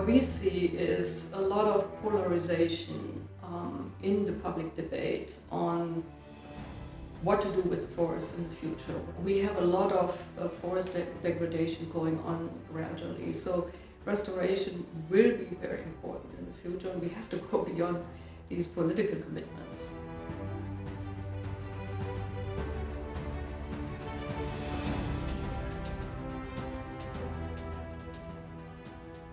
what we see is a lot of polarization in the public debate on what to do with the forests in the future. We have a lot of forest degradation going on gradually, so restoration will be very important in the future, and we have to go beyond these political commitments.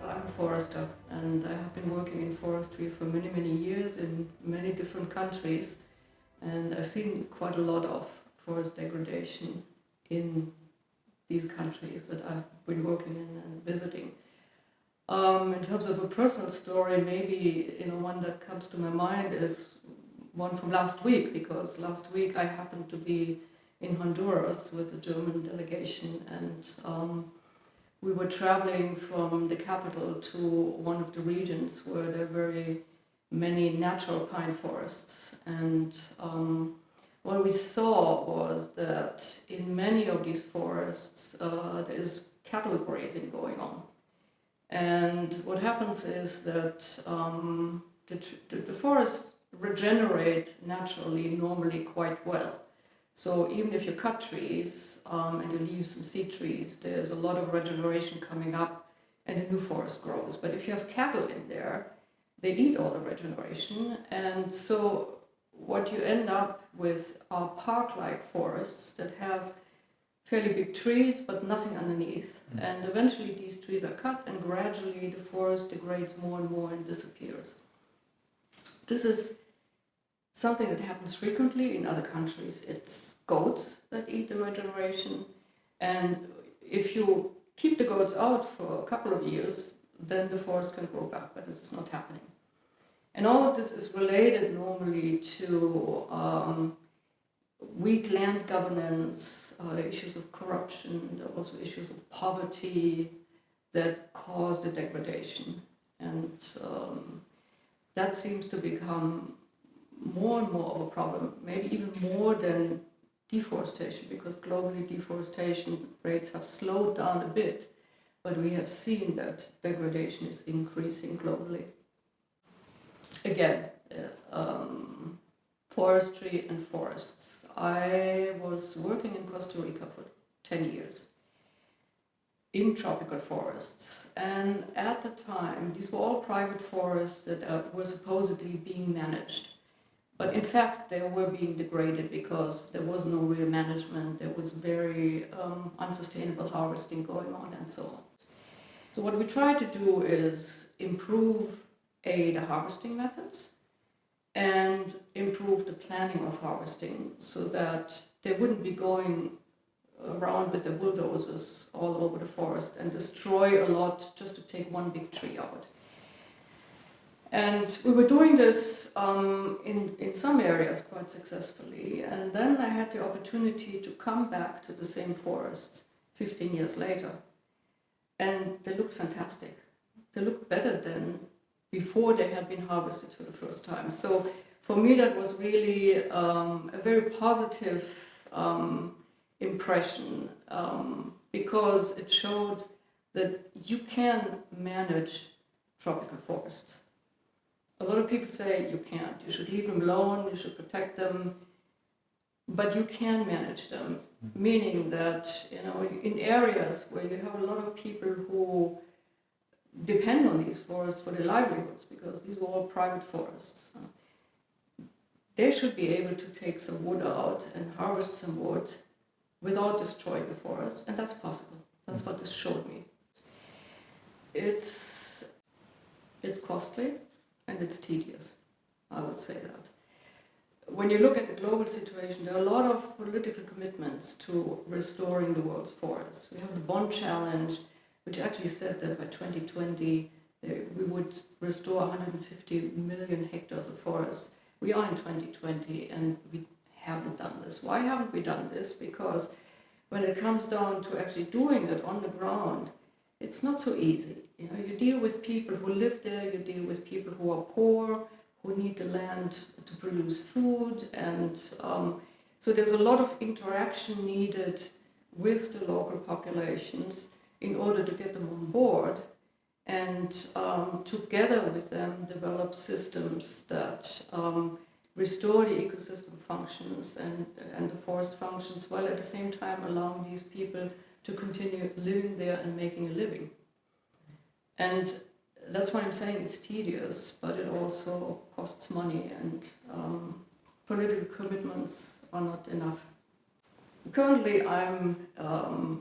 I'm a forester, and I have been working in forestry for many, many years in many different countries, and I've seen quite a lot of forest degradation in these countries that I've been working in and visiting. In terms of a personal story, maybe one that comes to my mind is one from last week, because last week I happened to be in Honduras with a German delegation, and we were traveling from the capital to one of the regions where there are very many natural pine forests. And what we saw was that in many of these forests there is cattle grazing going on. And what happens is that the forests regenerate naturally, normally quite well. So even if you cut trees and you leave some seed trees, there's a lot of regeneration coming up and a new forest grows. But if you have cattle in there, they eat all the regeneration, and so what you end up with are park-like forests that have fairly big trees but nothing underneath. And eventually these trees are cut and gradually the forest degrades more and more and disappears. This is something that happens frequently in other countries. It's goats that eat the regeneration, and if you keep the goats out for a couple of years, then the forest can grow back, but this is not happening. And all of this is related normally to weak land governance, the issues of corruption, there are also issues of poverty that cause the degradation. And that seems to become more and more of a problem, maybe even more than deforestation, because globally deforestation rates have slowed down a bit, but we have seen that degradation is increasing globally. Again, forestry and forests. I was working in Costa Rica for 10 years in tropical forests, and at the time these were all private forests that were supposedly being managed. But in fact, they were being degraded because there was no real management, there was very unsustainable harvesting going on and so on. So what we try to do is improve the harvesting methods and improve the planning of harvesting so that they wouldn't be going around with the bulldozers all over the forest and destroy a lot just to take one big tree out. And we were doing this in some areas quite successfully, and then I had the opportunity to come back to the same forests 15 years later, and they looked fantastic. They looked better than before they had been harvested for the first time. So for me that was really a very positive impression, because it showed that you can manage tropical forests. A lot of people say you can't, you should leave them alone, you should protect them, but you can manage them, meaning that in areas where you have a lot of people who depend on these forests for their livelihoods, because these were all private forests, they should be able to take some wood out and harvest some wood without destroying the forest, and that's possible. That's what this showed me. It's costly and it's tedious, I would say that. When you look at the global situation, there are a lot of political commitments to restoring the world's forests. We have the Bonn Challenge, which actually said that by 2020 we would restore 150 million hectares of forests. We are in 2020 and we haven't done this. Why haven't we done this? Because when it comes down to actually doing it on the ground, it's not so easy. You deal with people who live there, you deal with people who are poor, who need the land to produce food, and so there's a lot of interaction needed with the local populations in order to get them on board and together with them develop systems that restore the ecosystem functions and the forest functions, while at the same time allowing these people to continue living there and making a living. And that's why I'm saying it's tedious, but it also costs money, and political commitments are not enough. Currently, I'm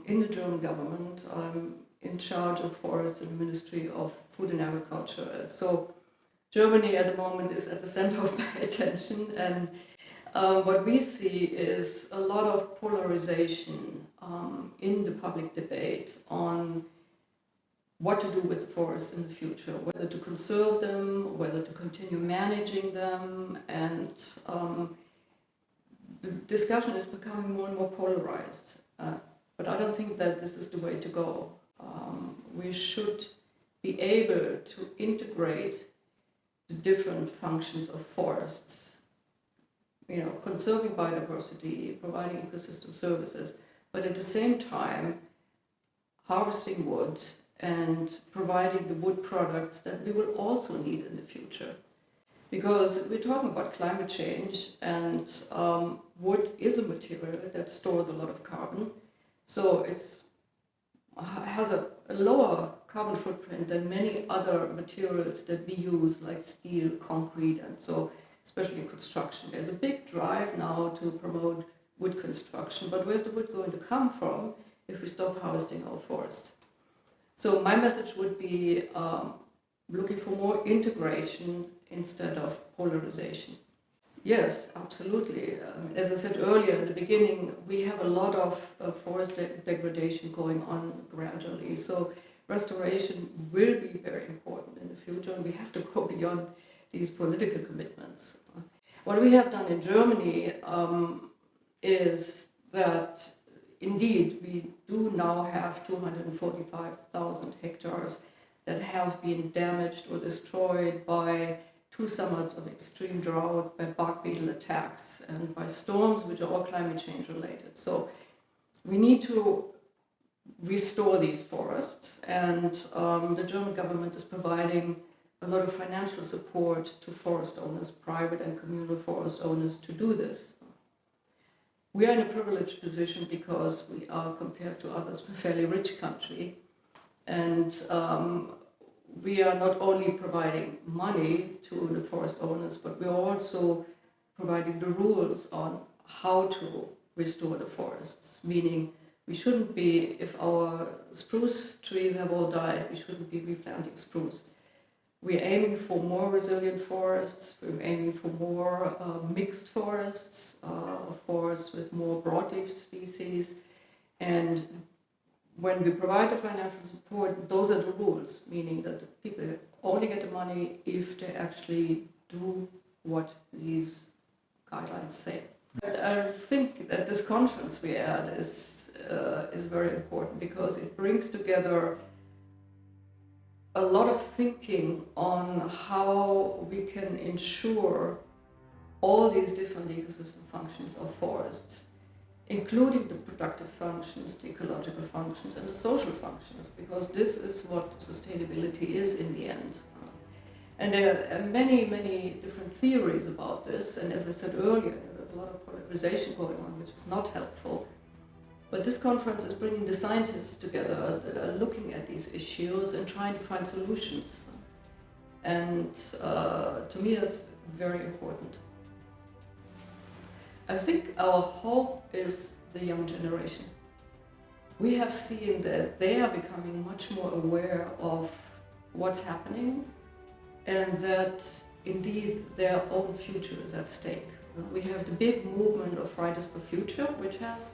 in the German government. I'm in charge of forests in the Ministry of Food and Agriculture. So Germany at the moment is at the center of my attention, and what we see is a lot of polarization in the public debate on what to do with the forests in the future, whether to conserve them, whether to continue managing them, and the discussion is becoming more and more polarized. But I don't think that this is the way to go. We should be able to integrate the different functions of forests, conserving biodiversity, providing ecosystem services, but at the same time harvesting wood and providing the wood products that we will also need in the future. Because we're talking about climate change, and wood is a material that stores a lot of carbon, so it has a lower carbon footprint than many other materials that we use, like steel, concrete, and so especially in construction. There's a big drive now to promote wood construction, but where's the wood going to come from if we stop harvesting our forests? So my message would be looking for more integration instead of polarization. Yes, absolutely. As I said earlier in the beginning, we have a lot of forest degradation going on gradually. So restoration will be very important in the future, and we have to go beyond these political commitments. What we have done in Germany is that indeed we do now have 245,000 hectares that have been damaged or destroyed by 2 summers of extreme drought, by bark beetle attacks, and by storms, which are all climate change related. So we need to restore these forests, and the German government is providing a lot of financial support to forest owners, private and communal forest owners, to do this. We are in a privileged position because we are, compared to others, a fairly rich country, and we are not only providing money to the forest owners, but we are also providing the rules on how to restore the forests, meaning we shouldn't be, if our spruce trees have all died, we shouldn't be replanting spruce. We're aiming for more resilient forests, we're aiming for more mixed forests, forests with more broadleaf species, and when we provide the financial support, those are the rules, meaning that the people only get the money if they actually do what these guidelines say. I think that this conference we had is very important because it brings together a lot of thinking on how we can ensure all these different ecosystem functions of forests, including the productive functions, the ecological functions, and the social functions, because this is what sustainability is in the end. And there are many, many different theories about this, and as I said earlier, there's a lot of polarization going on, which is not helpful. But this conference is bringing the scientists together that are looking at these issues and trying to find solutions. And to me, that's very important. I think our hope is the young generation. We have seen that they are becoming much more aware of what's happening and that indeed their own future is at stake. We have the big movement of Fridays for Future, which has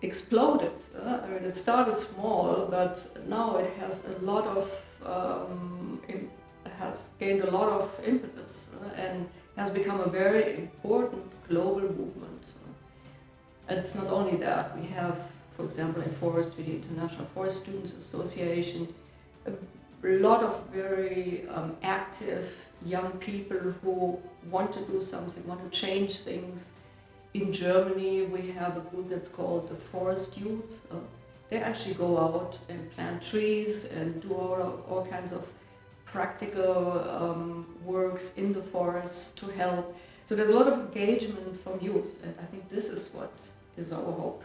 exploded. I mean, it started small, but now it has a lot of, it has gained a lot of impetus and has become a very important global movement. And it's not only that, we have, for example, in Forestry, the International Forest Students Association, a lot of very active young people who want to do something, want to change things. In Germany, we have a group that's called the Forest Youth. they actually go out and plant trees and do all kinds of practical works in the forests to help. So there's a lot of engagement from youth, and I think this is what is our hope.